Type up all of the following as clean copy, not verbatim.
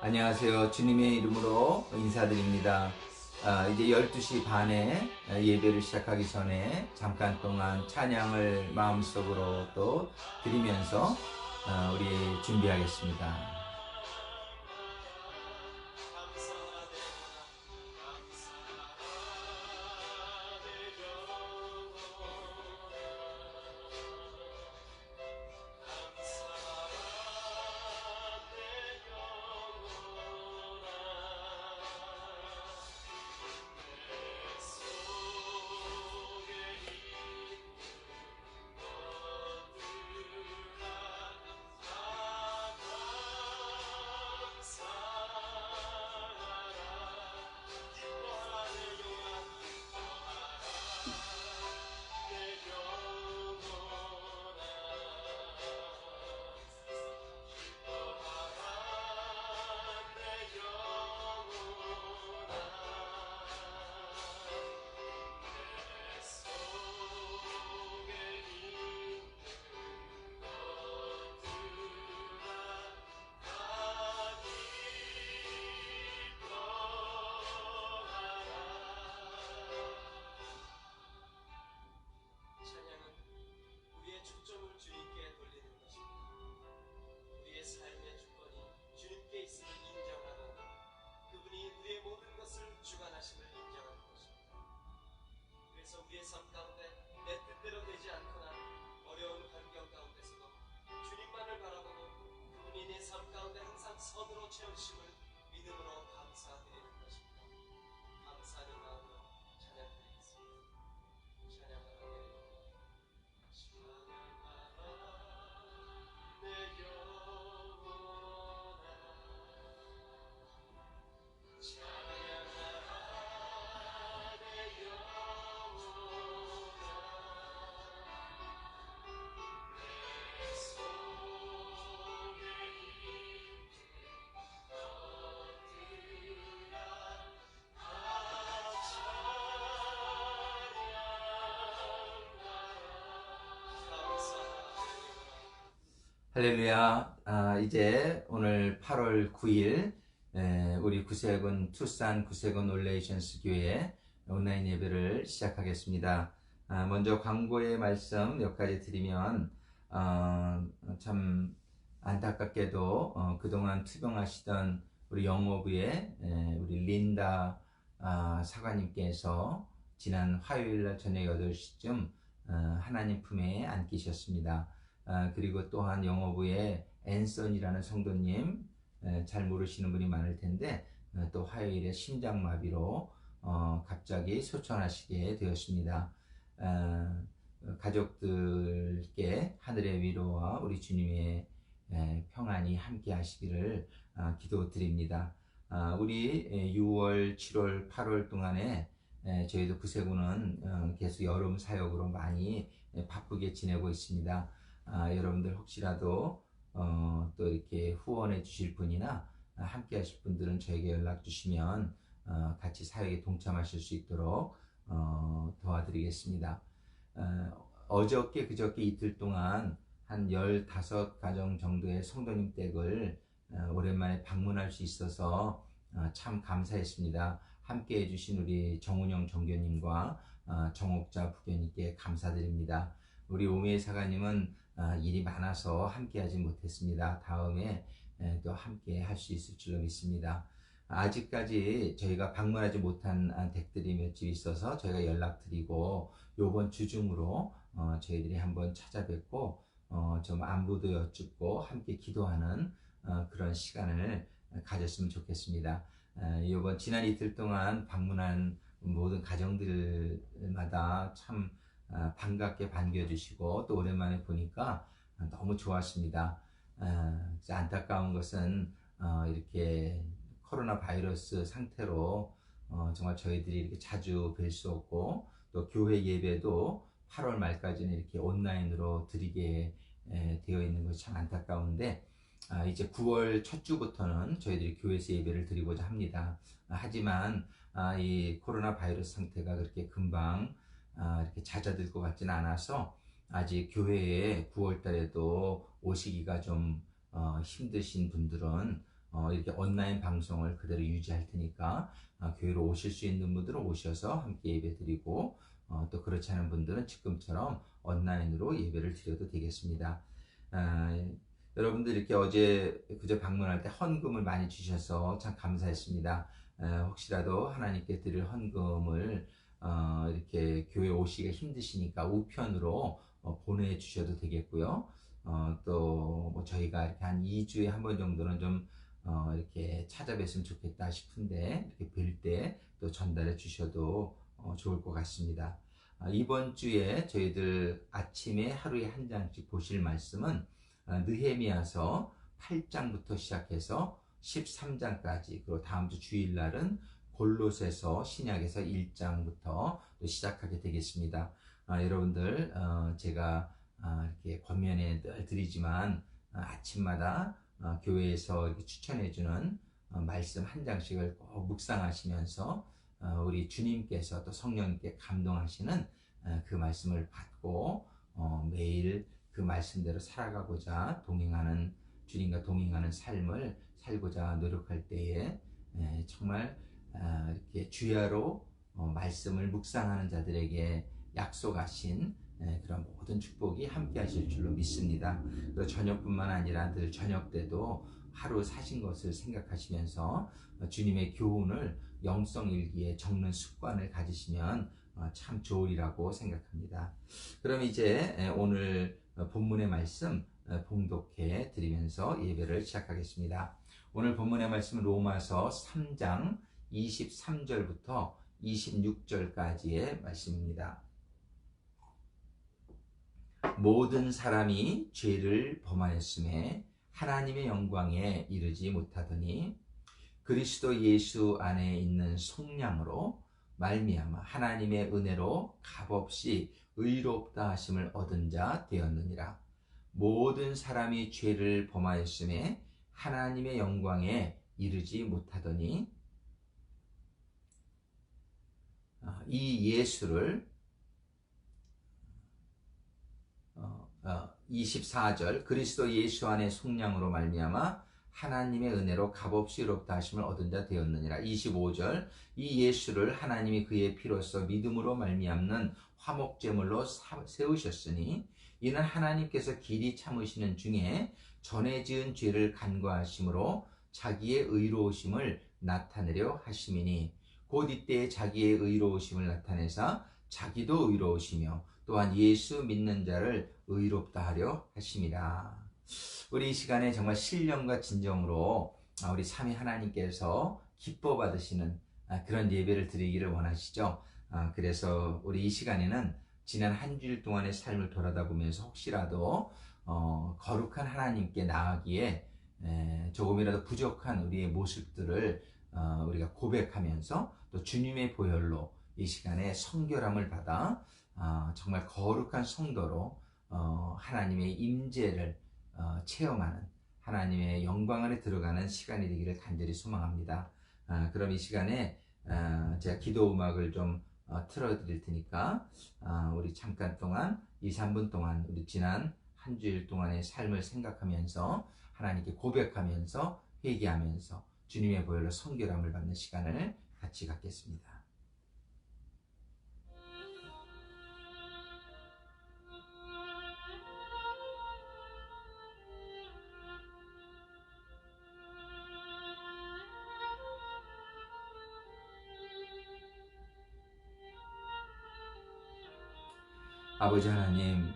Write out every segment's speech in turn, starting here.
안녕하세요. 주님의 이름으로 인사드립니다. 이제 12시 반에 예배를 시작하기 전에 잠깐 동안 찬양을 마음속으로 또 드리면서 우리 준비하겠습니다. 우리의 삶 가운데 내 뜻대로 되지 않거나 어려운 환경 가운데서도 주님만을 바라보고 그분이 내 삶 가운데 항상 선으로 채우심을 믿음으로 감사드리는 것입니다. 감사하는 마음으로 찬양드리겠습니다. 찬양하라 내 영혼아 할렐루야. 이제 오늘 8월 9일 우리 구세군 투싼 구세군 올레이션스 교회 온라인 예배를 시작하겠습니다. 먼저 광고의 말씀 몇 가지 드리면 참 안타깝게도 그동안 투병하시던 우리 영어부의 우리 린다 사관님께서 지난 화요일날 저녁 8시쯤 하나님 품에 안기셨습니다. 그리고 또한 영어부의 앤선이라는 성도님, 잘 모르시는 분이 많을 텐데 또 화요일에 심장마비로 갑자기 소천하시게 되었습니다. 가족들께 하늘의 위로와 우리 주님의 평안이 함께 하시기를 기도드립니다. 우리 6월, 7월, 8월 동안에 저희도 구세군은 계속 여름 사역으로 많이 바쁘게 지내고 있습니다. 여러분들 혹시라도 또 이렇게 후원해 주실 분이나 함께 하실 분들은 저에게 연락 주시면 같이 사역에 동참하실 수 있도록 도와드리겠습니다. 어저께 그저께 이틀 동안 한 15가정 정도의 성도님 댁을 오랜만에 방문할 수 있어서 참 감사했습니다. 함께 해주신 우리 정운영 정교님과 정옥자 부교님께 감사드립니다. 우리 오미애 사가님은 일이 많아서 함께 하지 못했습니다. 다음에 또 함께 할 수 있을 줄로 믿습니다. 아직까지 저희가 방문하지 못한 댁들이 몇 집 있어서 저희가 연락드리고 요번 주 중으로 저희들이 한번 찾아뵙고 좀 안부도 여쭙고 함께 기도하는 그런 시간을 가졌으면 좋겠습니다. 요번 지난 이틀 동안 방문한 모든 가정들마다 참 반갑게 반겨주시고 또 오랜만에 보니까 너무 좋았습니다. 안타까운 것은 이렇게 코로나 바이러스 상태로 정말 저희들이 이렇게 자주 뵐 수 없고 또 교회 예배도 8월 말까지는 이렇게 온라인으로 드리게 되어 있는 것이 참 안타까운데 이제 9월 첫 주부터는 저희들이 교회에서 예배를 드리고자 합니다. 하지만 이 코로나 바이러스 상태가 그렇게 금방 이렇게 잦아들 것 같지는 않아서 아직 교회에 9월 달에도 오시기가 좀 힘드신 분들은 이렇게 온라인 방송을 그대로 유지할 테니까 교회로 오실 수 있는 분들은 오셔서 함께 예배 드리고 또 그렇지 않은 분들은 지금처럼 온라인으로 예배를 드려도 되겠습니다. 여러분들 이렇게 어제 그저 방문할 때 헌금을 많이 주셔서 참 감사했습니다. 혹시라도 하나님께 드릴 헌금을 이렇게 교회 오시기가 힘드시니까 우편으로 보내주셔도 되겠고요. 또뭐 저희가 이렇게 한 2주에 한 번 정도는 좀 이렇게 찾아뵀으면 좋겠다 싶은데 이렇게 뵐 때 또 전달해 주셔도 좋을 것 같습니다. 이번 주에 저희들 아침에 하루에 한 장씩 보실 말씀은 느헤미야서 8장부터 시작해서 13장까지, 그리고 다음 주 주일날은 골로새서 신약에서 1장부터 또 시작하게 되겠습니다. 여러분들 제가 이렇게 권면에 늘 드리지만 아침마다 교회에서 이렇게 추천해주는 말씀 한 장씩을 꼭 묵상하시면서 우리 주님께서 또 성령님께 감동하시는 그 말씀을 받고 매일 그 말씀대로 살아가고자 동행하는, 주님과 동행하는 삶을 살고자 노력할 때에 정말 이렇게 주야로 말씀을 묵상하는 자들에게 약속하신 그런 모든 축복이 함께 하실 줄로 믿습니다. 그리고 저녁뿐만 아니라 늘 저녁 때도 하루 사신 것을 생각하시면서 주님의 교훈을 영성일기에 적는 습관을 가지시면 참 좋으리라고 생각합니다. 그럼 이제 오늘 본문의 말씀 봉독해 드리면서 예배를 시작하겠습니다. 오늘 본문의 말씀은 로마서 3장 23절부터 26절까지의 말씀입니다. 모든 사람이 죄를 범하였음에 하나님의 영광에 이르지 못하더니 그리스도 예수 안에 있는 속량으로 말미암아 하나님의 은혜로 값없이 의롭다 하심을 얻은 자 되었느니라. 모든 사람이 죄를 범하였음에 하나님의 영광에 이르지 못하더니 이 예수를 24절 그리스도 예수 안에 속량으로 말미암아 하나님의 은혜로 값없이 의롭다 하심을 얻은 자 되었느니라. 25절 이 예수를 하나님이 그의 피로써 믿음으로 말미암는 화목제물로 세우셨으니 이는 하나님께서 길이 참으시는 중에 전에 지은 죄를 간과하심으로 자기의 의로우심을 나타내려 하심이니 곧 이때에 자기의 의로우심을 나타내사 자기도 의로우시며 또한 예수 믿는 자를 의롭다 하려 하심이라. 우리 이 시간에 정말 신령과 진정으로 우리 삼위 하나님께서 기뻐 받으시는 그런 예배를 드리기를 원하시죠. 그래서 우리 이 시간에는 지난 한 주일 동안의 삶을 돌아다 보면서 혹시라도 거룩한 하나님께 나아가기에 조금이라도 부족한 우리의 모습들을 우리가 고백하면서 또 주님의 보혈로 이 시간에 성결함을 받아 정말 거룩한 성도로 하나님의 임재를 체험하는, 하나님의 영광 안에 들어가는 시간이 되기를 간절히 소망합니다. 그럼 이 시간에 제가 기도 음악을 좀 틀어드릴 테니까 우리 잠깐 동안 2, 3분 동안 우리 지난 한 주일 동안의 삶을 생각하면서 하나님께 고백하면서 회개하면서 주님의 보혈로 성결함을 받는 시간을 같이 갖겠습니다. 아버지 하나님,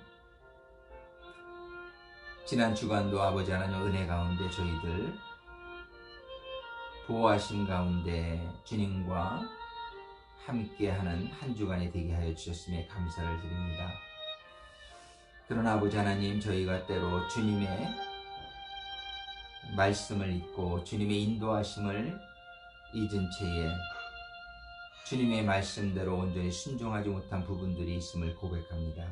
지난 주간도 아버지 하나님 은혜 가운데 저희들 보호하심 가운데 주님과 함께하는 한 주간이 되게 하여 주셨음에 감사를 드립니다. 그러나 아버지 하나님, 저희가 때로 주님의 말씀을 잊고 주님의 인도하심을 잊은 채에 주님의 말씀대로 온전히 순종하지 못한 부분들이 있음을 고백합니다.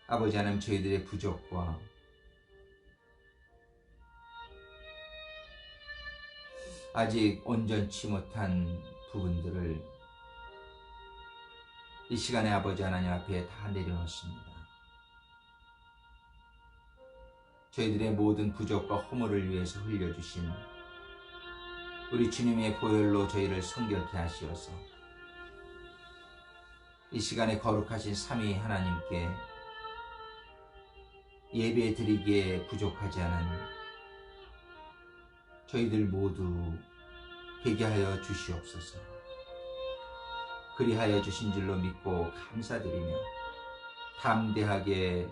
아버지 하나님, 저희들의 부족과 아직 온전치 못한 부분들을 이 시간에 아버지 하나님 앞에 다 내려놓습니다. 저희들의 모든 부족과 허물을 위해서 흘려주신 우리 주님의 보혈로 저희를 성결케 하시어서 이 시간에 거룩하신 삼위 하나님께 예배 드리기에 부족하지 않은 저희들 모두 되게 하여 주시옵소서. 그리하여 주신 줄로 믿고 감사드리며 담대하게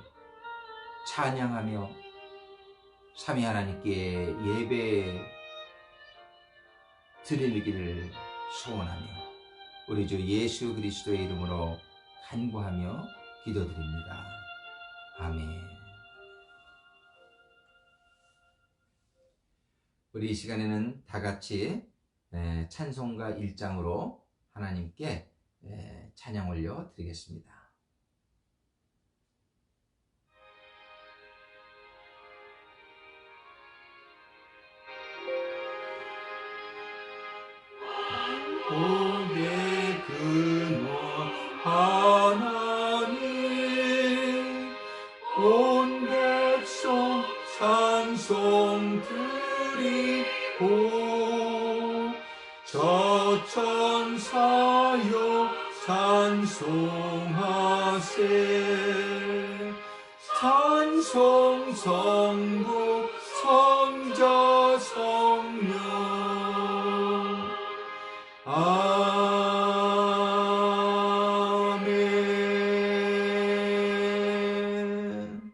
찬양하며 삼위 하나님께 예배 드리기를 소원하며 우리 주 예수 그리스도의 이름으로 간구하며 기도드립니다. 아멘. 우리 이 시간에는 다 같이 찬송가 1장으로 하나님께 찬양 올려 드리겠습니다. 복의 근원 하나님 온 백성 찬송 드리고 저 천사여 찬송하세 찬송 성부 성자 성령 아멘.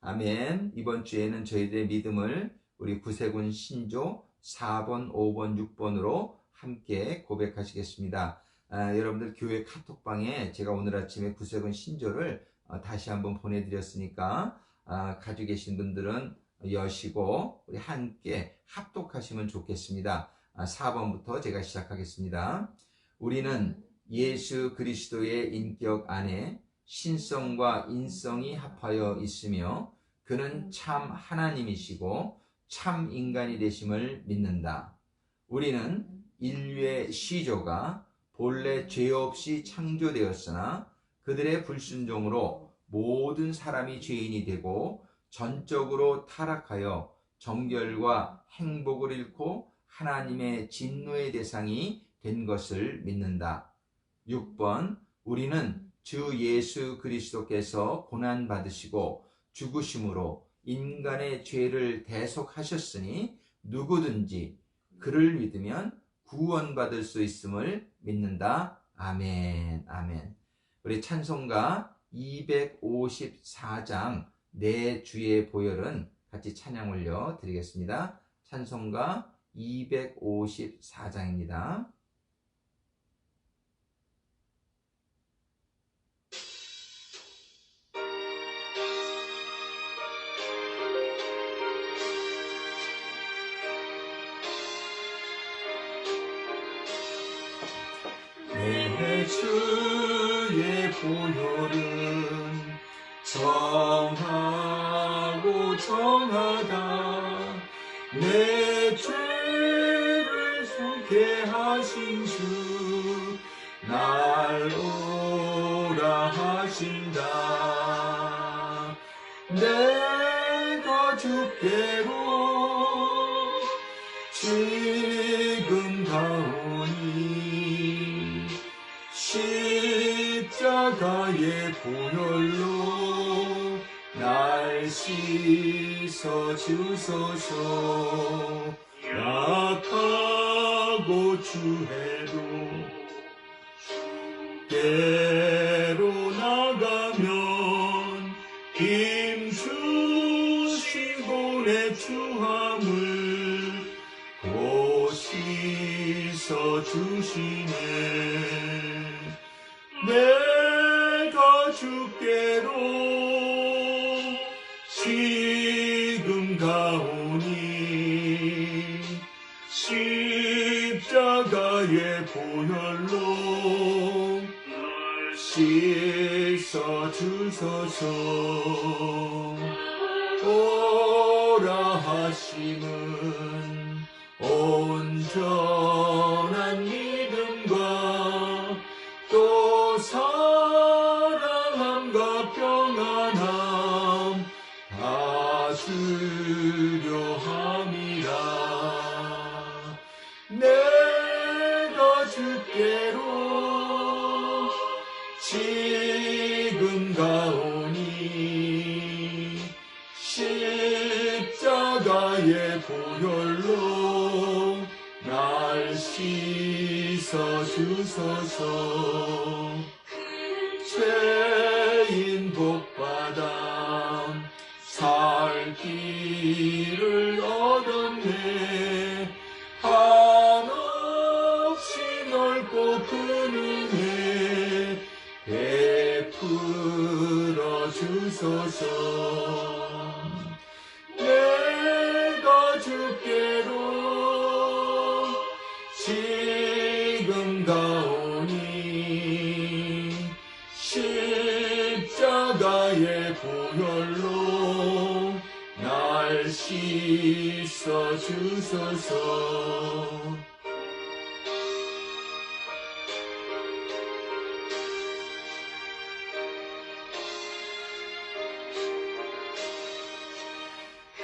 아멘. 이번 주에는 저희들의 믿음을 우리 구세군 신조 4번, 5번, 6번으로 함께 고백하시겠습니다. 여러분들 교회 카톡방에 제가 오늘 아침에 구세군 신조를 다시 한번 보내드렸으니까 가지고 계신 분들은 여시고 우리 함께 합독하시면 좋겠습니다. 4번부터 제가 시작하겠습니다. 우리는 예수 그리스도의 인격 안에 신성과 인성이 합하여 있으며 그는 참 하나님이시고 참 인간이 되심을 믿는다. 우리는 인류의 시조가 본래 죄 없이 창조되었으나 그들의 불순종으로 모든 사람이 죄인이 되고 전적으로 타락하여 정결과 행복을 잃고 하나님의 진노의 대상이 된 것을 믿는다. 6번 우리는 주 예수 그리스도께서 고난받으시고 죽으심으로 인간의 죄를 대속하셨으니 누구든지 그를 믿으면 구원받을 수 있음을 믿는다. 아멘. 아멘. 우리 찬송가 254장 내 주의 보혈은 같이 찬양 올려 드리겠습니다. 찬송가 254장입니다. 내 주의 보혈은 정하고 정하다 내 죄를 속게 하신 주 날 오라 하신다 내가 주께로 지금 가오니 십자가의 보혈로 날 씻어 주소서 약하고 주해도 때로 나가면 힘주시고 내 주함을 곧 씻어 주시네 내가 주께로 지금 가오니 십자가의 보혈로 날 씻어 주소서 오라 하심은 온전한 믿음과 또 사랑함과 평안함 주려 함이라. 내가 주께로 지금 가오니 십자가의 보혈로 날 씻어 주소서. 죄인 복받아 살 길을 얻었네. 한없이 넓고 큰 은혜 베풀어 주소서. 내가 주께로 지금 가오니 십자가의 보혈로 날 씻어 주소서.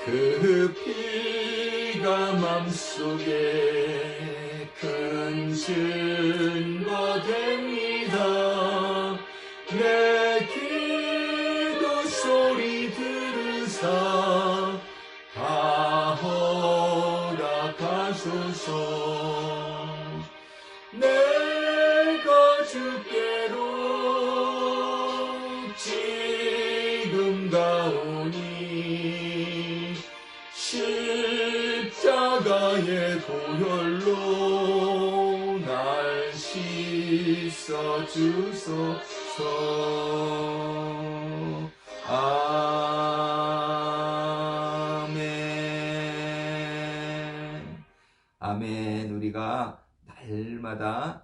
그 피가 맘속에 큰 증거 됩니다. 내 기도 소리 들으사 다 허락하소서. 내가 주께로 지금 가오니 십자가의 보혈로 날 씻어 주소서. 아멘. 아멘. 우리가 날마다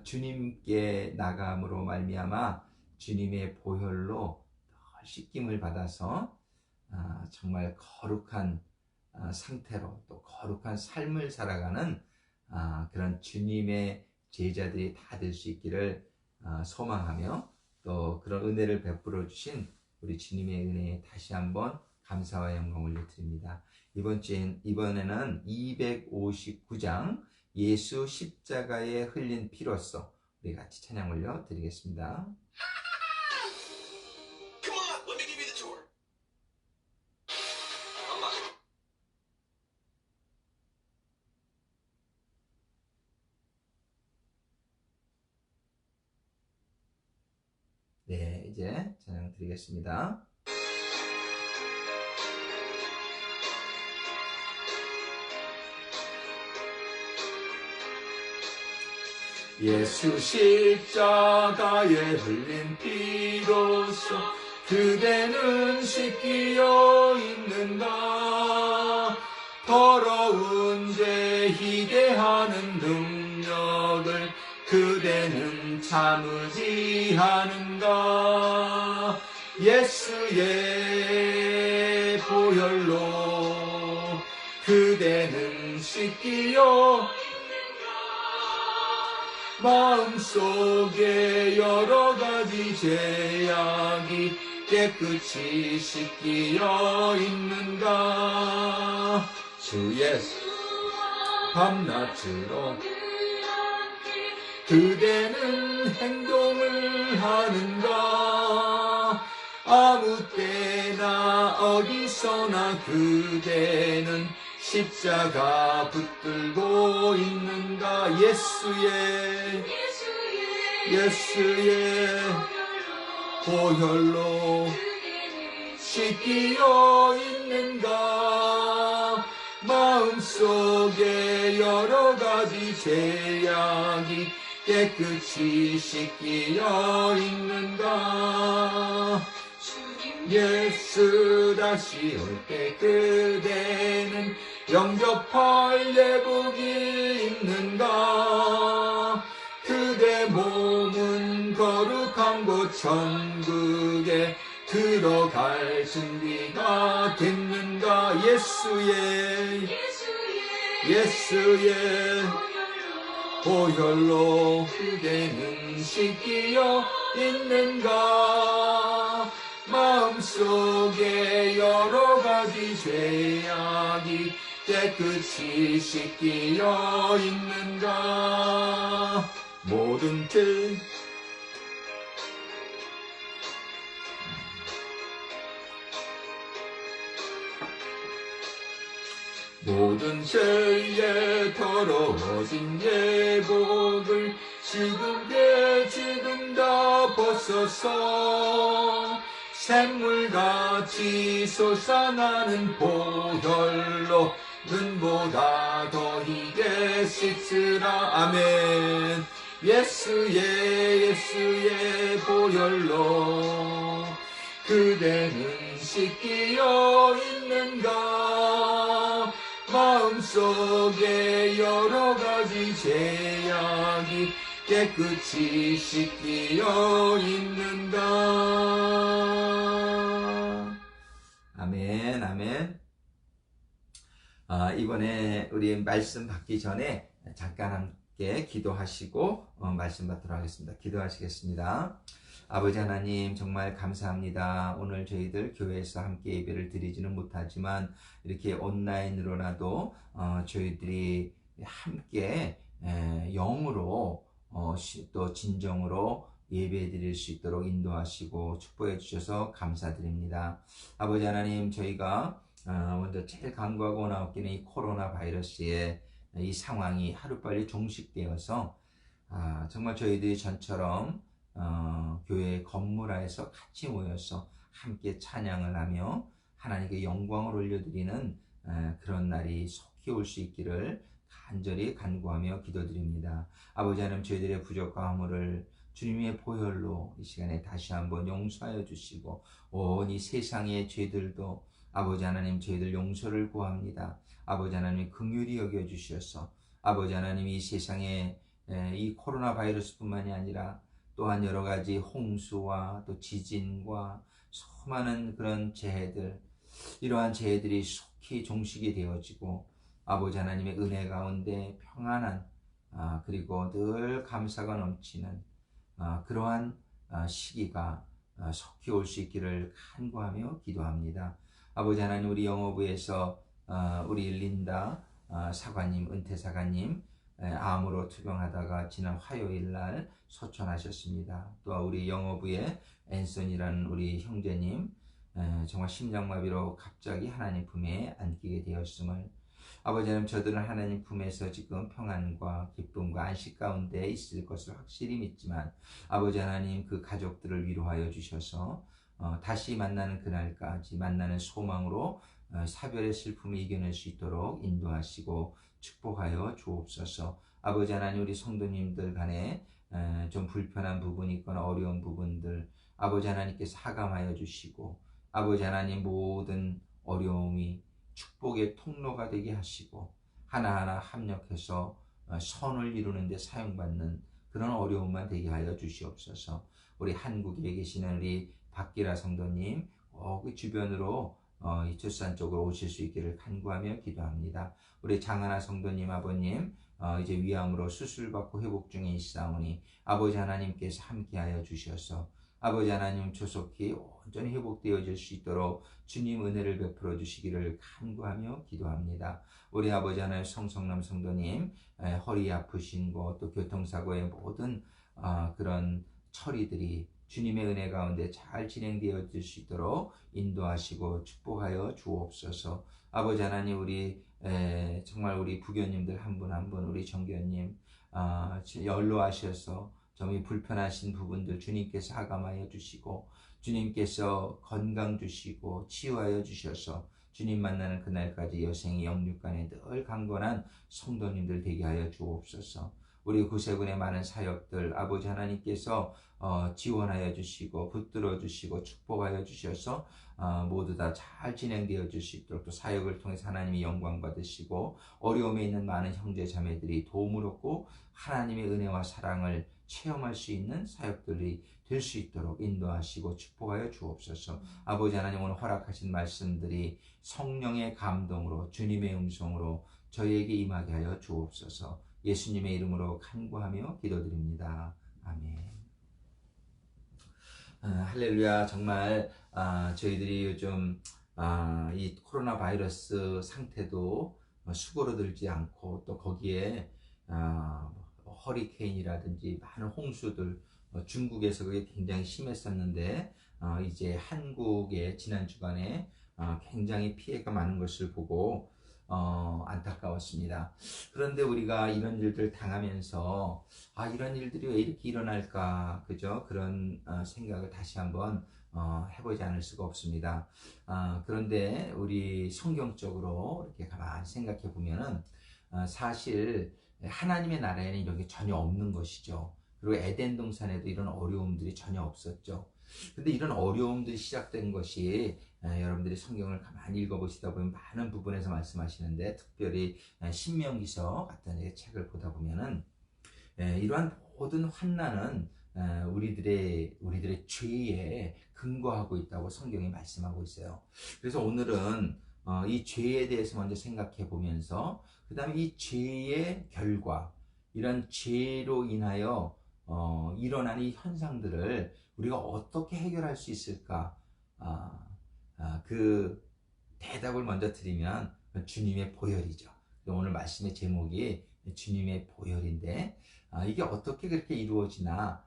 주님께 나감으로 말미암아 주님의 보혈로 늘 씻김을 받아서 정말 거룩한 상태로 또 거룩한 삶을 살아가는 그런 주님의 제자들이 다 될 수 있기를 소망하며, 또 그런 은혜를 베풀어 주신 우리 주님의 은혜에 다시 한번 감사와 영광을 드립니다. 이번에는 259장 예수 십자가에 흘린 피로써 우리 같이 찬양 올려 드리겠습니다. 네, 이제 찬양 드리겠습니다. 예수 십자가에 흘린 피로써 그대는 씻기어 있는가. 더러운 죄 희대하는 능력을 그대는 참으지 하는가. 예수의 보혈로 그대는 씻기어 마음속에 여러가지 죄악이 깨끗이 씻기어 있는가. 주 예수 밤낮으로 그대는 행동을 하는가. 아무 때나 어디서나 그대는 십자가 붙들고 있는가. 예수의 보혈로 씻기어 있는가. 마음속에 여러가지 죄악이 깨끗이 씻기어 있는가. 예수 다시 올 때 그대는 영접할 예복이 있는가. 그대 몸은 거룩한 곳 천국에 들어갈 준비가 됐는가. 예수의 보혈로 그대는 씻기어 있는가. 마음속에 여러가지 가지 죄악이 깨끗이 씻기어 있는가. 모든 죄 모든 죄에 더러워진 예복을 지금 다 벗어서 샘물같이 솟아나는 보혈로 눈보다 더 희게 씻으라. 아멘. 예수의 보혈로 그대는 씻기어 있는가. 마음속에 여러 가지 죄악이 깨끗이 씻기어 있는가. 아멘, 아멘. 이번에 우리 말씀 받기 전에 잠깐 함께 기도하시고 말씀 받도록 하겠습니다. 기도하시겠습니다. 아버지 하나님, 정말 감사합니다. 오늘 저희들 교회에서 함께 예배를 드리지는 못하지만 이렇게 온라인으로라도 저희들이 함께 영으로 또 진정으로 예배 드릴 수 있도록 인도하시고 축복해 주셔서 감사드립니다. 아버지 하나님, 저희가 먼저 제일 간구하고 원하옵기는 이 코로나 바이러스의 이 상황이 하루빨리 종식되어서 정말 저희들이 전처럼 교회 건물 안에서 같이 모여서 함께 찬양을 하며 하나님께 영광을 올려드리는 그런 날이 속히 올 수 있기를 간절히 간구하며 기도드립니다. 아버지 하나님, 저희들의 부족과 허물을 주님의 보혈로 이 시간에 다시 한번 용서하여 주시고 온 이 세상의 죄들도 아버지 하나님, 저희들 용서를 구합니다. 아버지 하나님, 긍휼히 여겨주셔서 아버지 하나님, 이 세상에 이 코로나 바이러스뿐만이 아니라 또한 여러 가지 홍수와 또 지진과 수많은 그런 재해들, 이러한 재해들이 속히 종식이 되어지고 아버지 하나님의 은혜 가운데 평안한 그리고 늘 감사가 넘치는 그러한 시기가 속히 올 수 있기를 간구하며 기도합니다. 아버지 하나님, 우리 영어부에서 우리 린다 사관님, 은퇴 사관님 암으로 투병하다가 지난 화요일 날 소천하셨습니다. 또 우리 영어부의 앤son이라는 우리 형제님 정말 심장마비로 갑자기 하나님 품에 안기게 되었음을, 아버지 하나님, 저들은 하나님 품에서 지금 평안과 기쁨과 안식 가운데 있을 것을 확실히 믿지만 아버지 하나님, 그 가족들을 위로하여 주셔서 다시 만나는 그날까지 만나는 소망으로 사별의 슬픔을 이겨낼 수 있도록 인도하시고 축복하여 주옵소서. 아버지 하나님, 우리 성도님들 간에 좀 불편한 부분이 있거나 어려운 부분들 아버지 하나님께서 하감하여 주시고 아버지 하나님, 모든 어려움이 축복의 통로가 되게 하시고 하나하나 합력해서 선을 이루는 데 사용받는 그런 어려움만 되게 하여 주시옵소서. 우리 한국에 계시는 우리 박기라 성도님 그 주변으로 이철산 쪽으로 오실 수 있기를 간구하며 기도합니다. 우리 장하나 성도님 아버님 이제 위암으로 수술받고 회복 중에 있사오니 아버지 하나님께서 함께하여 주셔서 아버지 하나님 조속히 온전히 회복되어질 수 있도록 주님 은혜를 베풀어 주시기를 간구하며 기도합니다. 우리 아버지 하나님 성성남 성도님 허리 아프신 것 또 교통사고의 모든 그런 처리들이 주님의 은혜 가운데 잘 진행되어질 수 있도록 인도하시고 축복하여 주옵소서. 아버지 하나님, 우리 정말 우리 부교님들 한 분 한 분 우리 정교님 연로하셔서 좀 불편하신 부분들 주님께서 하감하여 주시고 주님께서 건강 주시고 치유하여 주셔서 주님 만나는 그날까지 여생이 영육간에 늘 강건한 성도님들 되게 하여 주옵소서. 우리 구세군의 많은 사역들 아버지 하나님께서 지원하여 주시고 붙들어 주시고 축복하여 주셔서 모두 다 잘 진행되어질 수 있도록 또 사역을 통해서 하나님이 영광 받으시고 어려움에 있는 많은 형제 자매들이 도움을 얻고 하나님의 은혜와 사랑을 체험할 수 있는 사역들이 될 수 있도록 인도하시고 축복하여 주옵소서. 아버지 하나님, 오늘 허락하신 말씀들이 성령의 감동으로 주님의 음성으로 저희에게 임하게 하여 주옵소서. 예수님의 이름으로 간구하며 기도드립니다. 아멘. 할렐루야. 정말 저희들이 요즘 이 코로나 바이러스 상태도 수그러들지 않고 또 거기에 허리케인이라든지 많은 홍수들 중국에서 그게 굉장히 심했었는데 이제 한국에 지난 주간에 굉장히 피해가 많은 것을 보고 안타까웠습니다. 그런데 우리가 이런 일들 당하면서 이런 일들이 왜 이렇게 일어날까, 그죠? 그런 생각을 다시 한번 해보지 않을 수가 없습니다. 그런데 우리 성경적으로 이렇게 가만히 생각해 보면은 사실 하나님의 나라에는 이런 게 전혀 없는 것이죠. 그리고 에덴 동산에도 이런 어려움들이 전혀 없었죠. 근데 이런 어려움들이 시작된 것이 여러분들이 성경을 가만히 읽어보시다 보면 많은 부분에서 말씀하시는데, 특별히 신명기서 같은 책을 보다 보면은 이러한 모든 환난은 우리들의 죄에 근거하고 있다고 성경이 말씀하고 있어요. 그래서 오늘은 이 죄에 대해서 먼저 생각해 보면서, 그 다음에 이 죄의 결과, 이런 죄로 인하여 일어나는 이 현상들을 우리가 어떻게 해결할 수 있을까? 그 대답을 먼저 드리면 주님의 보혈이죠. 오늘 말씀의 제목이 주님의 보혈인데, 이게 어떻게 그렇게 이루어지나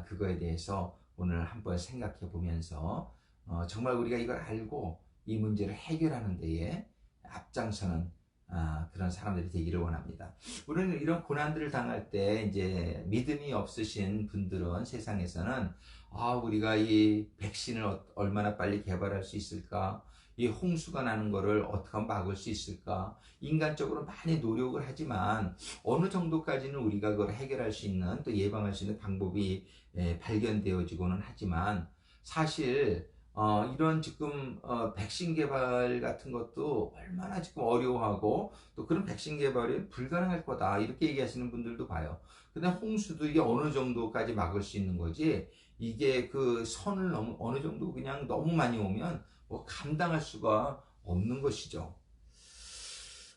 그거에 대해서 오늘 한번 생각해 보면서 정말 우리가 이걸 알고 이 문제를 해결하는 데에 앞장서는 그런 사람들이 되기를 원합니다. 우리는 이런 고난들을 당할 때 이제 믿음이 없으신 분들은 세상에서는 우리가 이 백신을 얼마나 빨리 개발할 수 있을까? 이 홍수가 나는 거를 어떻게 하면 막을 수 있을까? 인간적으로 많이 노력을 하지만 어느 정도까지는 우리가 그걸 해결할 수 있는, 또 예방할 수 있는 방법이 발견되어지고는 하지만, 사실 이런 지금 백신 개발 같은 것도 얼마나 지금 어려워하고, 또 그런 백신 개발이 불가능할 거다 이렇게 얘기하시는 분들도 봐요. 근데 홍수도 이게 어느 정도까지 막을 수 있는 거지, 이게 그 선을 어느 정도 그냥 너무 많이 오면 감당할 수가 없는 것이죠.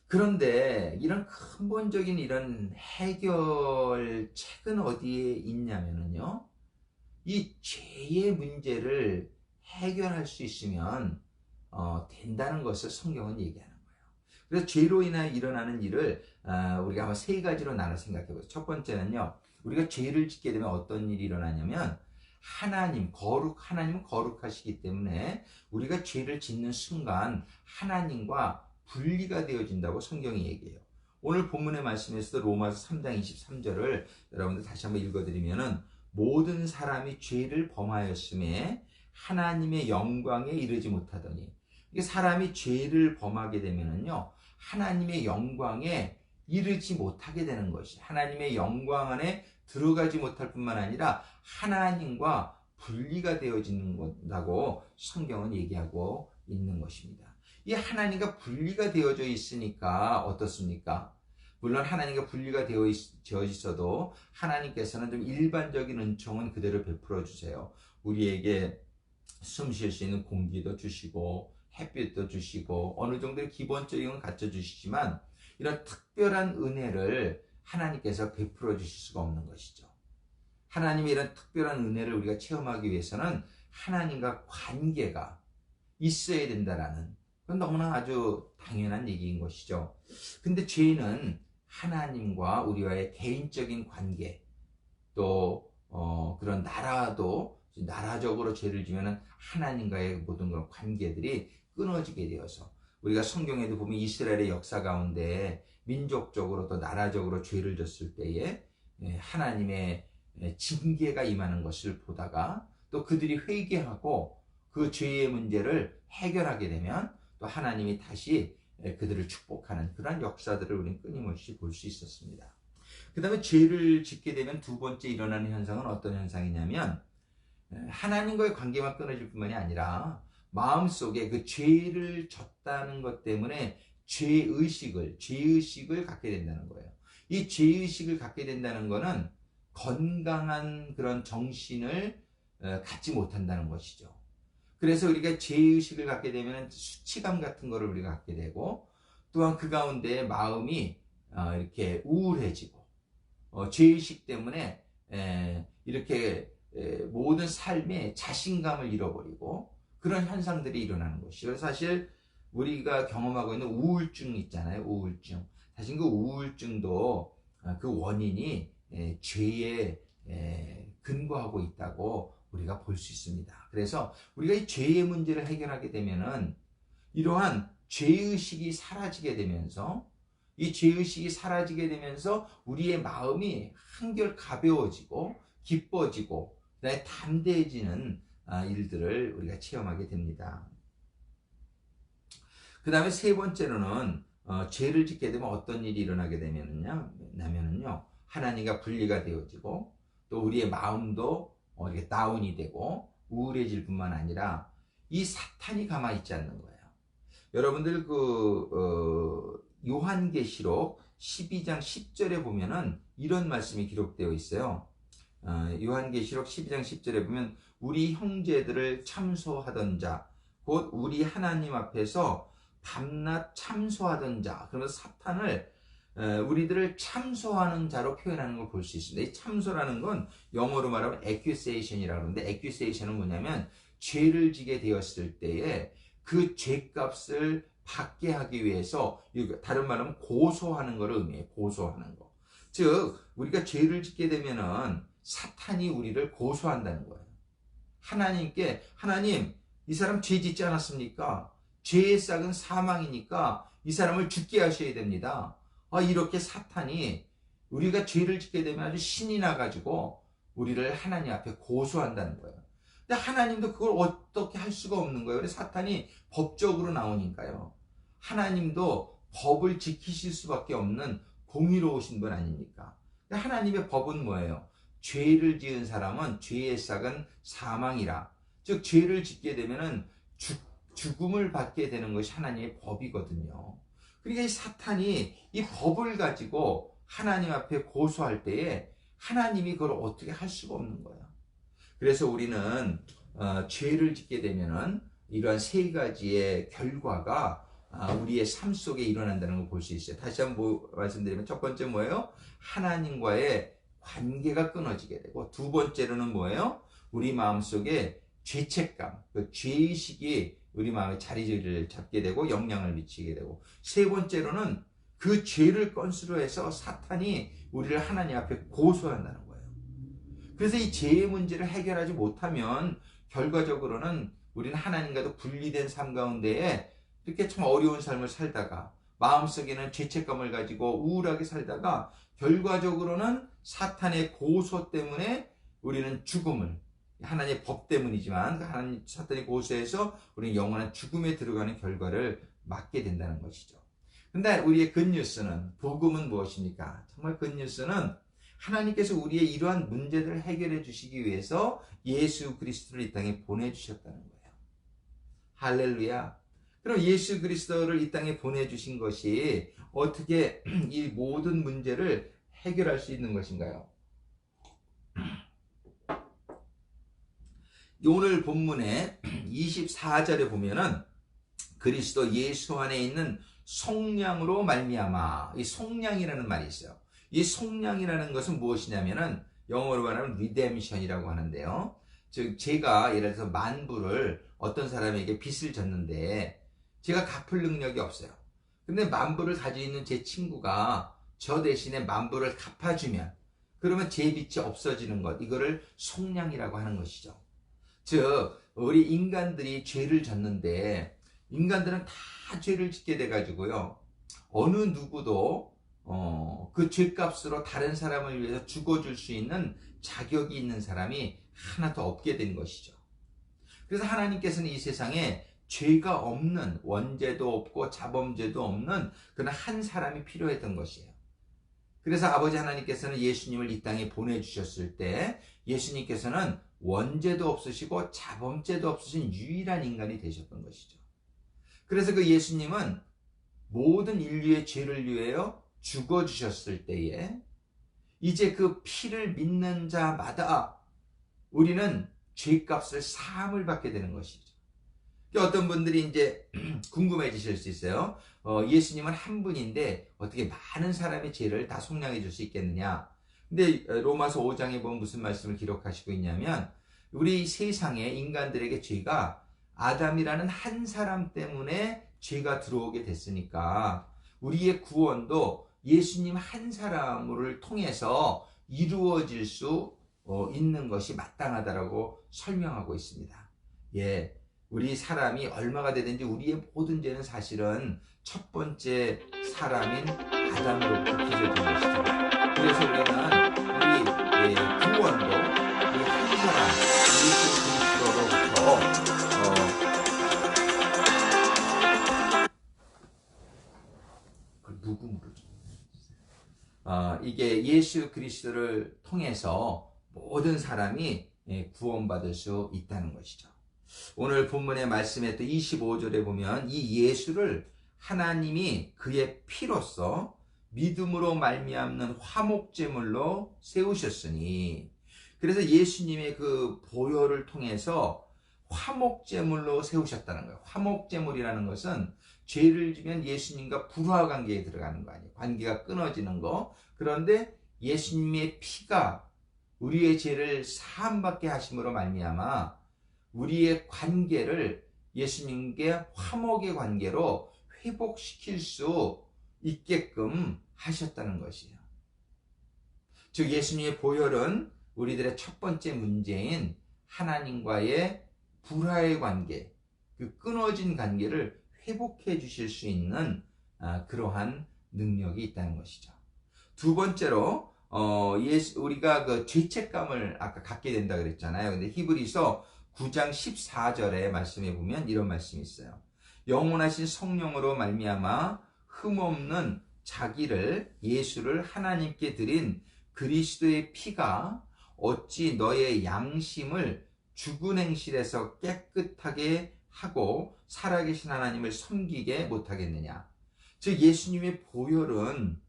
그런데 이런 근본적인 이런 해결책은 어디에 있냐면요, 이 죄의 문제를 해결할 수 있으면 된다는 것을 성경은 얘기하는 거예요. 그래서 죄로 인해 일어나는 일을 우리가 한번 세 가지로 나눠 생각해 보죠. 첫 번째는요, 우리가 죄를 짓게 되면 어떤 일이 일어나냐면, 하나님은 거룩하시기 때문에 우리가 죄를 짓는 순간 하나님과 분리가 되어진다고 성경이 얘기해요. 오늘 본문의 말씀에서도 로마서 3장 23절을 여러분들 다시 한번 읽어드리면은, 모든 사람이 죄를 범하였음에 하나님의 영광에 이르지 못하더니, 이게 사람이 죄를 범하게 되면은요, 하나님의 영광에 이르지 못하게 되는 것이, 하나님의 영광 안에 들어가지 못할 뿐만 아니라 하나님과 분리가 되어지는 것이라고 성경은 얘기하고 있는 것입니다. 이 하나님과 분리가 되어져 있으니까 어떻습니까? 물론 하나님과 분리가 되어 있어도 하나님께서는 좀 일반적인 은총은 그대로 베풀어 주세요. 우리에게 숨 쉴 수 있는 공기도 주시고 햇빛도 주시고 어느 정도의 기본적인 건 갖춰 주시지만, 이런 특별한 은혜를 하나님께서 베풀어 주실 수가 없는 것이죠. 하나님의 이런 특별한 은혜를 우리가 체험하기 위해서는 하나님과 관계가 있어야 된다라는, 그건 너무나 아주 당연한 얘기인 것이죠. 근데 죄는 하나님과 우리와의 개인적인 관계, 또 그런 나라적으로 죄를 지면은 하나님과의 모든 그런 관계들이 끊어지게 되어서, 우리가 성경에도 보면 이스라엘의 역사 가운데 민족적으로 또 나라적으로 죄를 졌을 때에 하나님의 징계가 임하는 것을 보다가, 또 그들이 회개하고 그 죄의 문제를 해결하게 되면 또 하나님이 다시 그들을 축복하는 그런 역사들을 우리는 끊임없이 볼 수 있었습니다. 그 다음에 죄를 짓게 되면 두 번째 일어나는 현상은 어떤 현상이냐면, 하나님과의 관계만 끊어질 뿐만이 아니라 마음속에 그 죄를 졌다는 것 때문에 죄의식을 갖게 된다는 거예요. 이 죄의식을 갖게 된다는 것은 건강한 그런 정신을 갖지 못한다는 것이죠. 그래서 우리가 죄의식을 갖게 되면 수치감 같은 거를 우리가 갖게 되고, 또한 그 가운데 마음이 이렇게 우울해지고, 죄의식 때문에 이렇게 모든 삶에 자신감을 잃어버리고, 그런 현상들이 일어나는 것이죠. 사실 우리가 경험하고 있는 우울증 있잖아요. 우울증. 사실 그 우울증도 그 원인이 죄에 근거하고 있다고 우리가 볼 수 있습니다. 그래서 우리가 이 죄의 문제를 해결하게 되면은 이러한 죄의식이 사라지게 되면서 이 죄의식이 사라지게 되면서 우리의 마음이 한결 가벼워지고 기뻐지고 그다음에 담대해지는 일들을 우리가 체험하게 됩니다. 그 다음에 세 번째로는 죄를 짓게 되면 어떤 일이 일어나게 되면은요, 하나님과 분리가 되어지고 또 우리의 마음도 이렇게 다운이 되고 우울해질 뿐만 아니라 이 사탄이 가만히 있지 않는 거예요. 여러분들 요한계시록 12장 10절에 보면은 이런 말씀이 기록되어 있어요. 요한계시록 12장 10절에 보면 우리 형제들을 참소하던 자, 곧 우리 하나님 앞에서 밤낮 참소하던 자, 그러면서 사탄을 우리들을 참소하는 자로 표현하는 걸 볼 수 있습니다. 이 참소라는 건 영어로 말하면 accusation이라고 하는데, accusation은 뭐냐면 죄를 지게 되었을 때에 그 죄값을 받게 하기 위해서, 다른 말하면 고소하는 것을 의미해요. 고소하는 거. 즉 우리가 죄를 짓게 되면은 사탄이 우리를 고소한다는 거예요. 하나님께, 하나님 이 사람 죄 짓지 않았습니까? 죄의 싹은 사망이니까 이 사람을 죽게 하셔야 됩니다. 이렇게 사탄이 우리가 죄를 짓게 되면 아주 신이 나가지고 우리를 하나님 앞에 고소한다는 거예요. 근데 하나님도 그걸 어떻게 할 수가 없는 거예요. 그래서 사탄이 법적으로 나오니까요. 하나님도 법을 지키실 수밖에 없는 공의로우신 분 아닙니까? 하나님의 법은 뭐예요? 죄를 지은 사람은 죄의 싹은 사망이라. 즉 죄를 짓게 되면은 죽음을 받게 되는 것이 하나님의 법이거든요. 그러니까 이 사탄이 이 법을 가지고 하나님 앞에 고소할 때에 하나님이 그걸 어떻게 할 수가 없는 거예요. 그래서 우리는 죄를 짓게 되면은 이러한 세 가지의 결과가 우리의 삶 속에 일어난다는 걸 볼 수 있어요. 다시 한번 말씀드리면, 첫 번째 뭐예요? 하나님과의 관계가 끊어지게 되고, 두 번째로는 뭐예요? 우리 마음속에 죄책감, 그 죄의식이 우리 마음에 자리를 잡게 되고 영향을 미치게 되고, 세 번째로는 그 죄를 건수로 해서 사탄이 우리를 하나님 앞에 고소한다는 거예요. 그래서 이 죄의 문제를 해결하지 못하면 결과적으로는 우리는 하나님과도 분리된 삶 가운데에 이렇게 참 어려운 삶을 살다가 마음속에는 죄책감을 가지고 우울하게 살다가 결과적으로는 사탄의 고소 때문에 우리는 죽음을, 하나님의 법 때문이지만 하나님 사탄이 고소해서 우리는 영원한 죽음에 들어가는 결과를 맞게 된다는 것이죠. 근데 우리의 굿뉴스는, 복음은 무엇입니까? 정말 굿뉴스는 하나님께서 우리의 이러한 문제들을 해결해 주시기 위해서 예수 그리스도를 이 땅에 보내주셨다는 거예요. 할렐루야. 그럼 예수 그리스도를 이 땅에 보내주신 것이 어떻게 이 모든 문제를 해결할 수 있는 것인가요? 오늘 본문의 24절에 보면은 그리스도 예수 안에 있는 속량으로 말미암아, 이 속량이라는 말이 있어요. 이 속량이라는 것은 무엇이냐면은 영어로 말하면 redemption이라고 하는데요. 즉 제가 예를 들어서 만불을 어떤 사람에게 빚을 졌는데 제가 갚을 능력이 없어요. 근데 만불을 가지고 있는 제 친구가 저 대신에 만불을 갚아주면, 그러면 제 빚이 없어지는 것, 이거를 속량이라고 하는 것이죠. 즉 우리 인간들이 죄를 졌는데, 인간들은 다 죄를 짓게 돼가지고요, 어느 누구도 그 죄값으로 다른 사람을 위해서 죽어줄 수 있는 자격이 있는 사람이 하나도 없게 된 것이죠. 그래서 하나님께서는 이 세상에 죄가 없는, 원죄도 없고 자범죄도 없는 그런 한 사람이 필요했던 것이에요. 그래서 아버지 하나님께서는 예수님을 이 땅에 보내주셨을 때 예수님께서는 원죄도 없으시고 자범죄도 없으신 유일한 인간이 되셨던 것이죠. 그래서 그 예수님은 모든 인류의 죄를 위하여 죽어주셨을 때에 이제 그 피를 믿는 자마다 우리는 죄값을 사함을 받게 되는 것이죠. 어떤 분들이 이제 궁금해지실 수 있어요. 예수님은 한 분인데 어떻게 많은 사람의 죄를 다 속량해 줄 수 있겠느냐. 근데 로마서 5장에 보면 무슨 말씀을 기록하시고 있냐면, 우리 세상의 인간들에게 죄가 아담이라는 한 사람 때문에 죄가 들어오게 됐으니까 우리의 구원도 예수님 한 사람을 통해서 이루어질 수 있는 것이 마땅하다라고 설명하고 있습니다. 예, 우리 사람이 얼마가 되든지 우리의 모든 죄는 사실은 첫 번째 사람인 아담으로부터 빚어진 것이죠. 그래서 우리는 우리 구원도 이 한 사람 예수 그리스도로부터 묵음으로 이게 예수 그리스도를 통해서 모든 사람이 구원받을 수 있다는 것이죠. 오늘 본문의 말씀에 또 25절에 보면 이 예수를 하나님이 그의 피로써 믿음으로 말미암는 화목제물로 세우셨으니, 그래서 예수님의 그 보혈을 통해서 화목제물로 세우셨다는 거예요. 화목제물이라는 것은 죄를 지면 예수님과 불화 관계에 들어가는 거 아니에요. 관계가 끊어지는 거. 그런데 예수님의 피가 우리의 죄를 사함받게 하심으로 말미암아 우리의 관계를 예수님께 화목의 관계로 회복시킬 수 있게끔 하셨다는 것이에요. 즉 예수님의 보혈은 우리들의 첫 번째 문제인 하나님과의 불화의 관계, 그 끊어진 관계를 회복해 주실 수 있는 그러한 능력이 있다는 것이죠. 두 번째로 우리가 그 죄책감을 아까 갖게 된다 그랬잖아요. 근데 히브리서 9장 14절의 말씀에 보면 이런 말씀이 있어요. 영원하신 성령으로 말미암아 흠없는 자기를 예수를 하나님께 드린 그리스도의 피가 어찌 너의 양심을 죽은 행실에서 깨끗하게 하고 살아계신 하나님을 섬기게 못하겠느냐. 즉 예수님의 보혈은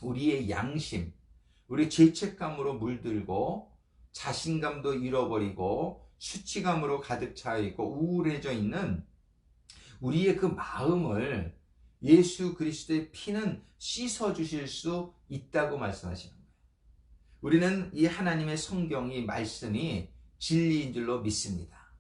우리의 양심, 우리 죄책감으로 물들고 자신감도 잃어버리고 수치감으로 가득 차 있고 우울해져 있는 우리의 그 마음을 예수 그리스도의 피는 씻어주실 수 있다고 말씀하시는 거예요. 우리는 이 하나님의 성경이 말씀이 진리인 줄로 믿습니다.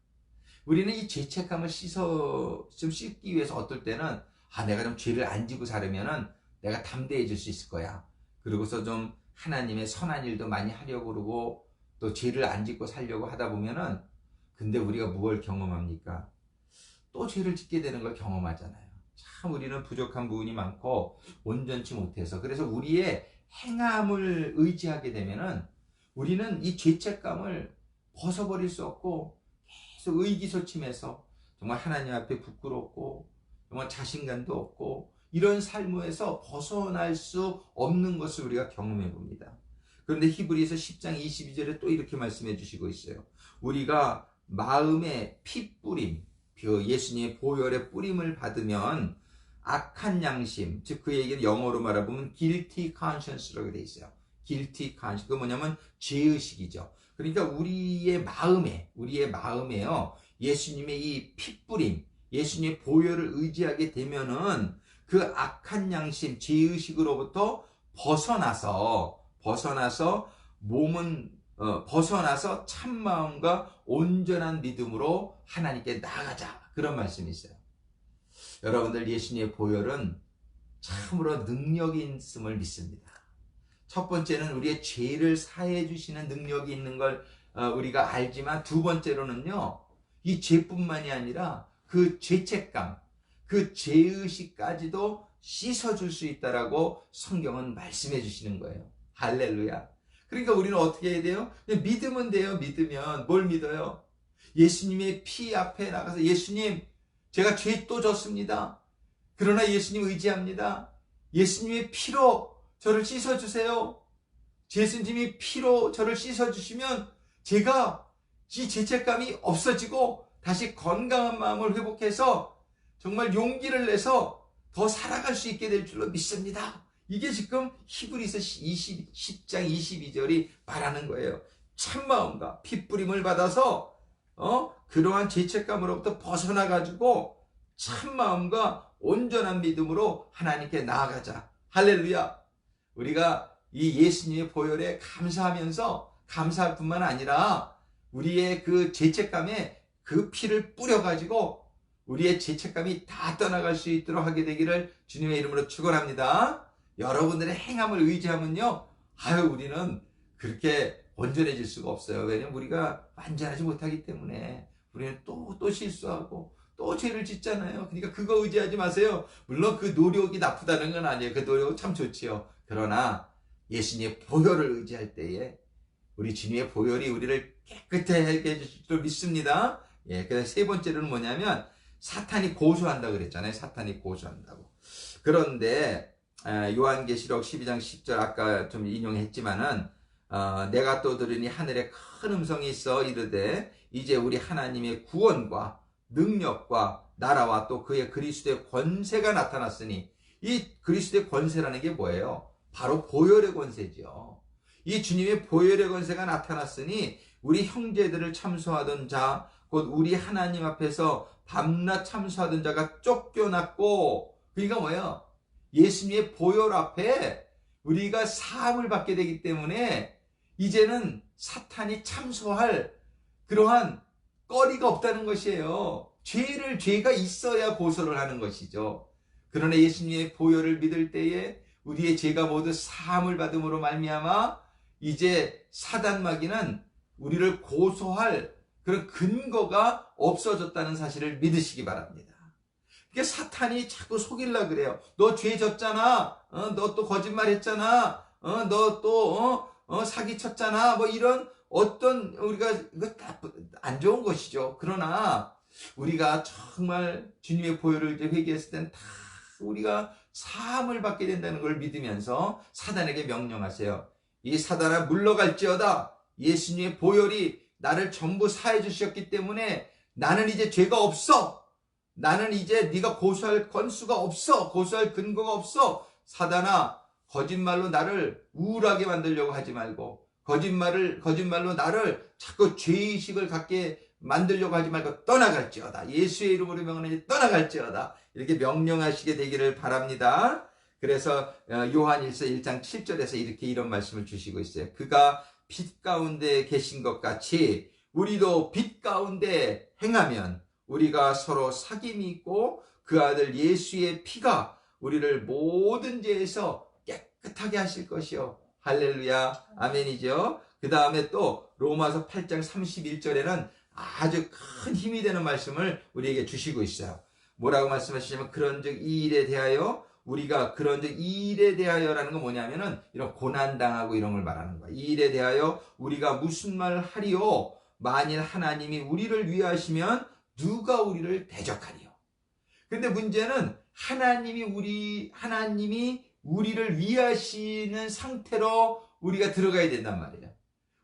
우리는 이 죄책감을 좀 씻기 위해서 어떨 때는 내가 좀 죄를 안 지고 살으면은 내가 담대해질 수 있을 거야. 그러고서 좀 하나님의 선한 일도 많이 하려고 그러고 또 죄를 안 짓고 살려고 하다 보면은 근데 우리가 무엇을 경험합니까? 또 죄를 짓게 되는 걸 경험하잖아요. 참 우리는 부족한 부분이 많고 온전치 못해서 그래서 우리의 행함을 의지하게 되면은 우리는 이 죄책감을 벗어버릴 수 없고 계속 의기소침해서 정말 하나님 앞에 부끄럽고 정말 자신감도 없고 이런 삶에서 벗어날 수 없는 것을 우리가 경험해 봅니다. 그런데 히브리서 10장 22절에 또 이렇게 말씀해 주시고 있어요. 우리가 마음의 핏뿌림, 예수님의 보혈의 뿌림을 받으면 악한 양심, 즉 그 얘기는 영어로 말하면 guilty conscience라고 되어 있어요. guilty conscience, 그 뭐냐면 죄의식이죠. 그러니까 우리의 마음에요, 예수님의 이 핏뿌림, 예수님의 보혈을 의지하게 되면은 그 악한 양심, 죄의식으로부터 벗어나서 참 마음과 온전한 믿음으로 하나님께 나아가자. 그런 말씀이 있어요. 여러분들 예수님의 보혈은 참으로 능력이 있음을 믿습니다. 첫 번째는 우리의 죄를 사해 주시는 능력이 있는 걸 우리가 알지만 두 번째로는요, 이 죄뿐만이 아니라 그 죄책감, 그 죄의식까지도 씻어줄 수 있다라고 성경은 말씀해 주시는 거예요. 할렐루야. 그러니까 우리는 어떻게 해야 돼요? 믿으면 돼요. 믿으면. 뭘 믿어요? 예수님의 피 앞에 나가서 예수님, 제가 죄 또 졌습니다. 그러나 예수님 의지합니다. 예수님의 피로 저를 씻어주세요. 예수님이 피로 저를 씻어주시면 제가 이 죄책감이 없어지고 다시 건강한 마음을 회복해서 정말 용기를 내서 더 살아갈 수 있게 될 줄로 믿습니다. 이게 지금 히브리서 10장 22절이 말하는 거예요. 참마음과 핏부림을 받아서 그러한 죄책감으로부터 벗어나가지고 참마음과 온전한 믿음으로 하나님께 나아가자. 할렐루야. 우리가 이 예수님의 보혈에 감사하면서 감사할 뿐만 아니라 우리의 그 죄책감에 그 피를 뿌려가지고 우리의 죄책감이 다 떠나갈 수 있도록 하게 되기를 주님의 이름으로 축원합니다. 여러분들의 행함을 의지하면요, 우리는 그렇게 온전해질 수가 없어요. 왜냐면 우리가 완전하지 못하기 때문에 우리는 또 실수하고 또 죄를 짓잖아요. 그러니까 그거 의지하지 마세요. 물론 그 노력이 나쁘다는 건 아니에요. 그 노력은 참 좋지요. 그러나 예수님의 보혈을 의지할 때에 우리 주님의 보혈이 우리를 깨끗하게 해주실 줄 믿습니다. 그래서 세 번째로는 뭐냐면 사탄이 고소한다 그랬잖아요. 사탄이 고소한다고. 그런데 요한계시록 12장 10절 아까 좀 인용했지만은 내가 또 들으니 하늘에 큰 음성이 있어 이르되 이제 우리 하나님의 구원과 능력과 나라와 또 그의 그리스도의 권세가 나타났으니, 이 그리스도의 권세라는 게 뭐예요? 바로 보혈의 권세죠. 이 주님의 보혈의 권세가 나타났으니 우리 형제들을 참소하던 자, 곧 우리 하나님 앞에서 밤낮 참소하던 자가 쫓겨났고, 그러니까 뭐예요? 예수님의 보혈 앞에 우리가 사함을 받게 되기 때문에 이제는 사탄이 참소할 그러한 거리가 없다는 것이에요. 죄가 있어야 고소를 하는 것이죠. 그러나 예수님의 보혈을 믿을 때에 우리의 죄가 모두 사함을 받음으로 말미암아 이제 사단마귀는 우리를 고소할 그런 근거가 없어졌다는 사실을 믿으시기 바랍니다. 그러니까 사탄이 자꾸 속이려고 그래요. 너 죄 졌잖아. 너 또 거짓말 했잖아. 너 또 사기쳤잖아. 뭐 이런 어떤 우리가 이거 다 안 좋은 것이죠. 그러나 우리가 정말 주님의 보혈을 이제 회개했을 때는 다 우리가 사함을 받게 된다는 걸 믿으면서 사단에게 명령하세요. 이 사단아 물러갈지어다. 예수님의 보혈이 나를 전부 사해 주셨기 때문에 나는 이제 죄가 없어. 나는 이제 네가 고소할 건수가 없어. 고소할 근거가 없어. 사단아, 거짓말로 나를 우울하게 만들려고 하지 말고, 거짓말로 나를 자꾸 죄의식을 갖게 만들려고 하지 말고 떠나갈지어다. 예수의 이름으로 명하노니 떠나갈지어다. 이렇게 명령하시게 되기를 바랍니다. 그래서 요한일서 1장 7절에서 이런 말씀을 주시고 있어요. 그가 빛 가운데 계신 것 같이 우리도 빛 가운데 행하면 우리가 서로 사귐이 있고 그 아들 예수의 피가 우리를 모든 죄에서 깨끗하게 하실 것이요. 할렐루야, 아멘이죠. 그 다음에 또 로마서 8장 31절에는 아주 큰 힘이 되는 말씀을 우리에게 주시고 있어요. 뭐라고 말씀하시냐면 그런즉 이 일에 대하여 우리가 그런즉 이 일에 대하여라는 건 뭐냐면은 이런 고난당하고 이런 걸 말하는 거야. 이 일에 대하여 우리가 무슨 말을 하리요? 만일 하나님이 우리를 위하시면 누가 우리를 대적하리요? 근데 문제는 하나님이 우리를 위하시는 상태로 우리가 들어가야 된단 말이에요.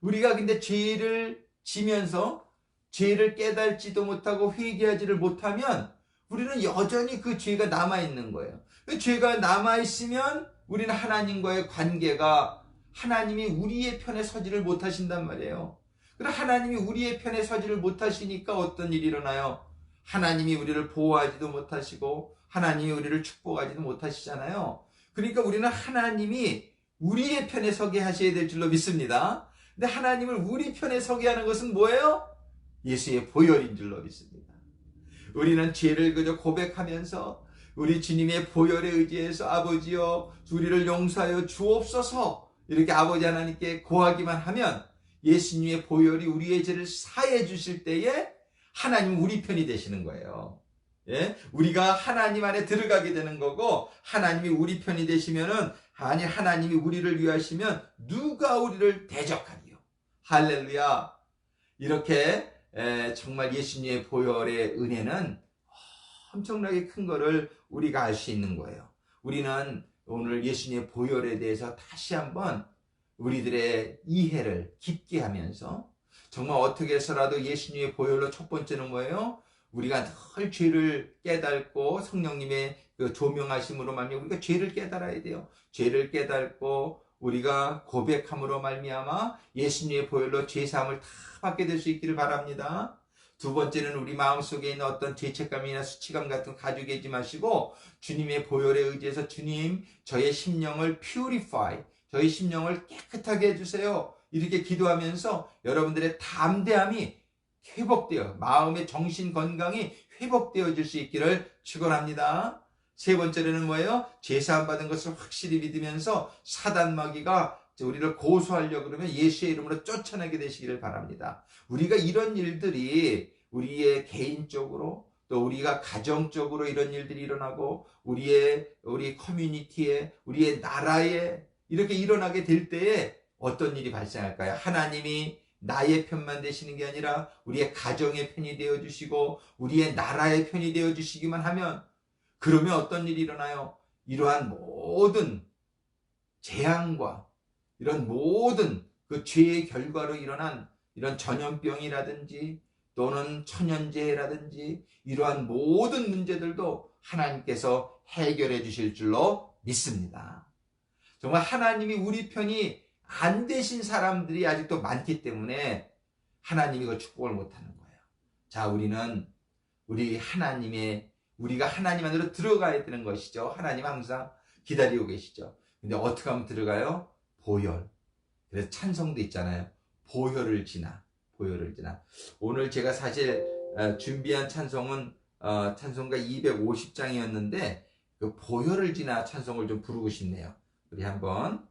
우리가 근데 죄를 지면서 죄를 깨달지도 못하고 회개하지를 못하면 우리는 여전히 그 죄가 남아있는 거예요. 그 죄가 남아있으면 우리는 하나님과의 관계가, 하나님이 우리의 편에 서지를 못하신단 말이에요. 그럼 하나님이 우리의 편에 서지를 못하시니까 어떤 일이 일어나요? 하나님이 우리를 보호하지도 못하시고 하나님이 우리를 축복하지도 못하시잖아요. 그러니까 우리는 하나님이 우리의 편에 서게 하셔야 될 줄로 믿습니다. 근데 하나님을 우리 편에 서게 하는 것은 뭐예요? 예수의 보혈인 줄로 믿습니다. 우리는 죄를 그저 고백하면서 우리 주님의 보혈에 의지해서 아버지여 우리를 용서하여 주옵소서 이렇게 아버지 하나님께 고하기만 하면 예수님의 보혈이 우리의 죄를 사해 주실 때에 하나님은 우리 편이 되시는 거예요. 예? 우리가 하나님 안에 들어가게 되는 거고 하나님이 우리 편이 되시면은 아니 하나님이 우리를 위하시면 누가 우리를 대적하리요. 할렐루야. 이렇게 정말 예수님의 보혈의 은혜는 엄청나게 큰 거를 우리가 알 수 있는 거예요. 우리는 오늘 예수님의 보혈에 대해서 다시 한번 우리들의 이해를 깊게 하면서 정말 어떻게 해서라도 예수님의 보혈로 첫 번째는 뭐예요? 우리가 늘 죄를 깨닫고 성령님의 그 조명하심으로 말미암아 우리가 죄를 깨달아야 돼요. 죄를 깨닫고 우리가 고백함으로 말미암아 예수님의 보혈로 죄사함을 다 받게 될 수 있기를 바랍니다. 두 번째는 우리 마음속에 있는 어떤 죄책감이나 수치감 같은 거 가지고 계지 마시고 주님의 보혈에 의지해서 주님 저의 심령을 purify, 저희 심령을 깨끗하게 해주세요. 이렇게 기도하면서 여러분들의 담대함이 회복되어 마음의 정신 건강이 회복되어질 수 있기를 축원합니다. 세 번째로는 뭐예요? 제사함 받은 것을 확실히 믿으면서 사단 마귀가 우리를 고소하려고 그러면 예수의 이름으로 쫓아내게 되시기를 바랍니다. 우리가 이런 일들이 우리의 개인적으로 또 우리가 가정적으로 이런 일들이 일어나고 우리 커뮤니티에 우리의 나라에 이렇게 일어나게 될 때에 어떤 일이 발생할까요? 하나님이 나의 편만 되시는 게 아니라 우리의 가정의 편이 되어주시고 우리의 나라의 편이 되어주시기만 하면 그러면 어떤 일이 일어나요? 이러한 모든 재앙과 이런 모든 그 죄의 결과로 일어난 이런 전염병이라든지 또는 천연재해라든지 이러한 모든 문제들도 하나님께서 해결해 주실 줄로 믿습니다. 정말 하나님이 우리 편이 안 되신 사람들이 아직도 많기 때문에 하나님이 그 축복을 못하는 거예요. 자, 우리가 하나님 안으로 들어가야 되는 것이죠. 하나님 항상 기다리고 계시죠. 근데 어떻게 하면 들어가요? 보혈. 그래서 찬송도 있잖아요. 보혈을 지나. 오늘 제가 사실 준비한 찬송은 찬송가 250장이었는데 그 보혈을 지나 찬송을 좀 부르고 싶네요. 우리 한번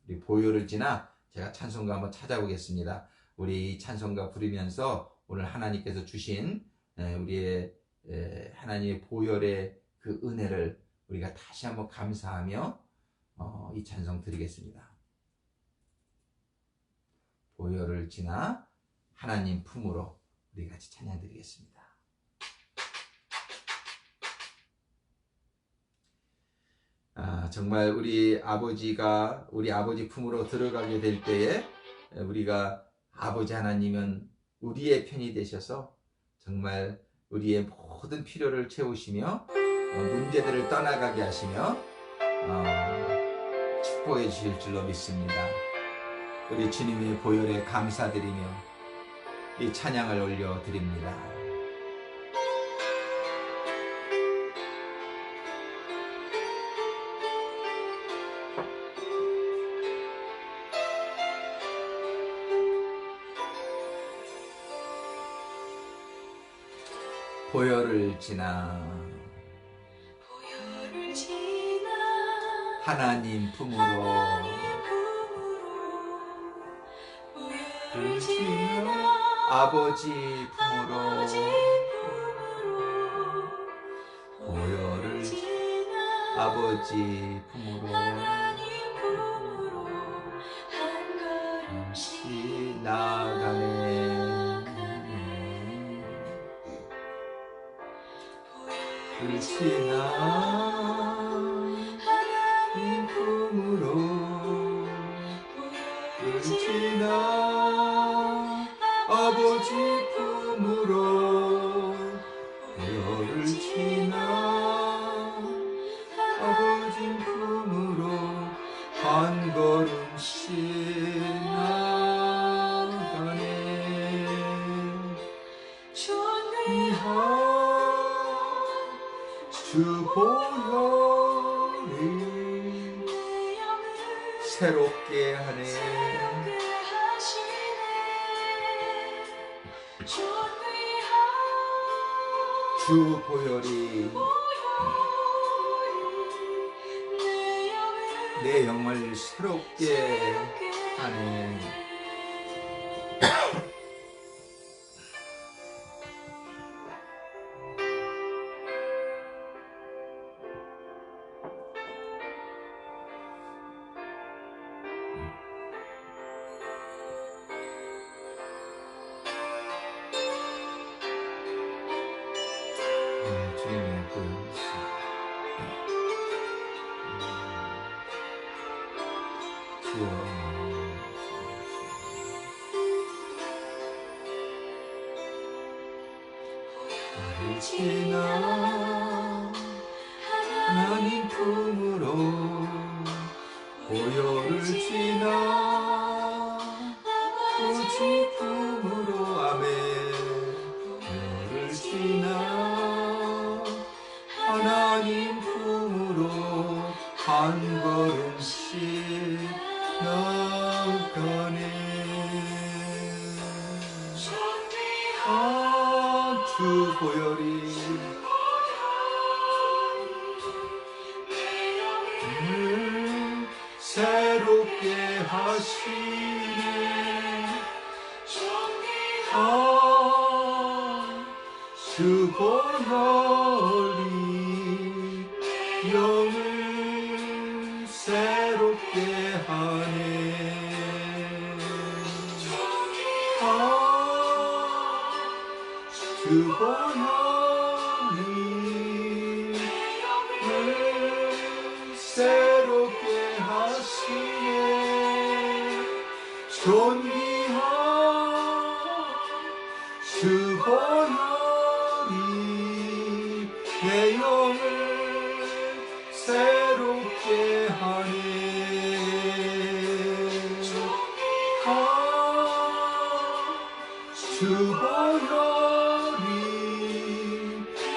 우리 보혈을 지나 제가 찬송가 한번 찾아보겠습니다. 우리 찬송가 부르면서 오늘 하나님께서 주신 우리의 하나님의 보혈의 그 은혜를 우리가 다시 한번 감사하며 이 찬송 드리겠습니다. 보혈을 지나 하나님 품으로 우리 같이 찬양 드리겠습니다. 정말 우리 아버지 품으로 들어가게 될 때에 우리가 아버지 하나님은 우리의 편이 되셔서 정말 우리의 모든 필요를 채우시며 문제들을 떠나가게 하시며 축복해 주실 줄로 믿습니다. 우리 주님의 보혈에 감사드리며 이 찬양을 올려드립니다. 보혈을 지나 하나님 품으로 보혈을 지나 아버지 품으로 보혈을 지나 아버지 품으로 한 걸음씩 나아가네. 보혈을 지나 하나님 품으로 보혈을 지나 아버지 품으로 보혈을 지나 아버지 품으로 한 걸음씩 나가네. 존귀한 주 보혈이 새롭게 하네. 주 보혈이 내 영을 새롭게 하네. 보혈을 지나 하나님 품으로 보혈을 지나 아버지 품으로 아멘. 보혈을 지나 하나님 품으로 한 걸음씩 나아가 주 보혈이 새롭게 하시네. 주 보혈이 영을 새롭게 하네. 주 보혈이 새롭게 하시네. 존귀한 주 보혈이 내 영을 새롭게 하네. 주 보혈이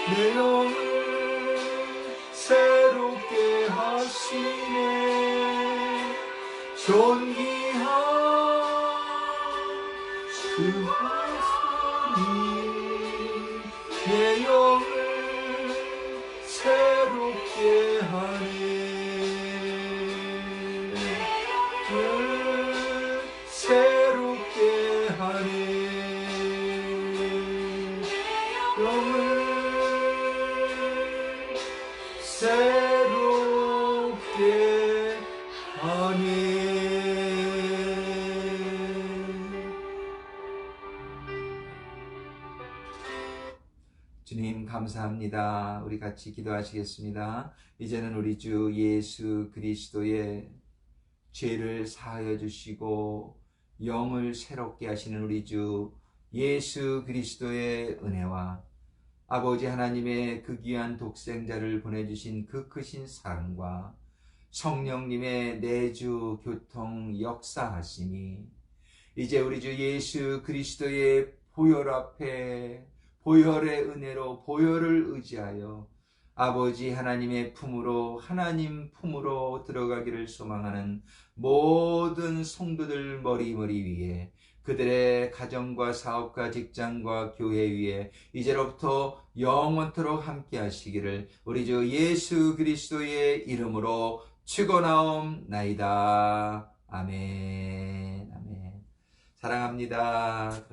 내 영을 새롭게 하시네. 존귀한 주 보혈이 내 영을 새롭게 하네. 새롭게 하네. 영을 새롭게 하네. 주님 감사합니다. 우리 같이 기도하시겠습니다. 이제는 우리 주 예수 그리스도의 죄를 사하여 주시고 영을 새롭게 하시는 우리 주 예수 그리스도의 은혜와 아버지 하나님의 그 귀한 독생자를 보내주신 그 크신 사랑과 성령님의 내주 교통 역사하시니 이제 우리 주 예수 그리스도의 보혈 앞에 보혈의 은혜로 보혈을 의지하여 아버지 하나님의 품으로 하나님 품으로 들어가기를 소망하는 모든 성도들 머리 위에 그들의 가정과 사업과 직장과 교회 위에 이제로부터 영원토록 함께 하시기를 우리 주 예수 그리스도의 이름으로 축원하옵나이다. 아멘. 아멘. 사랑합니다.